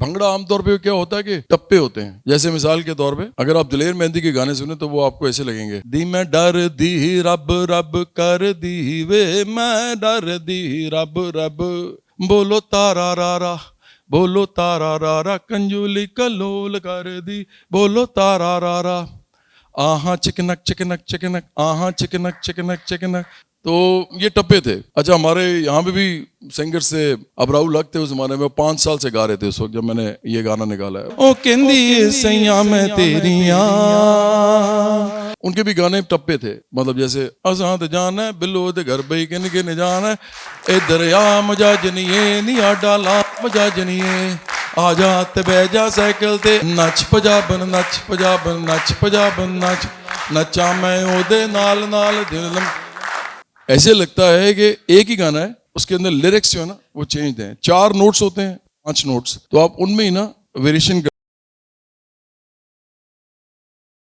भांगड़ा आमतौर पे क्या होता है कि टप्पे होते हैं। जैसे मिसाल के तौर पे अगर आप दिलेर मेहंदी के गाने सुने तो वो आपको ऐसे लगेंगे, दी मैं डर दी रब रब कर दी वे, मैं डर दी रब रब, बोलो तारा रा, बोलो तारा रा, कंजूली कलोल कर दी, बोलो तारा रा, आहा चिकनक चिकनक चिकनक, आहा चिकनक चिकनक चिकनक। तो ये टप्पे थे। अच्छा, हमारे यहाँ पे भी सिंगर से अबराऊ लग थे उस जमाने में, 5 साल से गा रहे थे उस वक्त जब मैंने ये गाना निकाला है। ओ केंदी सैया मैं तेरिया, उनके भी गाने टप्पे थे। मतलब जैसे असां ते जाना है बिल्लो दे घर बई किन किन जाना है, इधर आ मजा जनिए निया डाला मजा जनिए, आ जा ते बह जा साइकिल ते, नच पंजाबन नच पंजाबन नच पंजाबन नच, नचा मैं ओदे नाल नाल दिल। ऐसे लगता है कि एक ही गाना है, उसके अंदर लिरिक्स जो है ना वो चेंज हैं। 4 नोट्स होते हैं, 5 नोट्स, तो आप उनमें ही ना वेरिएशन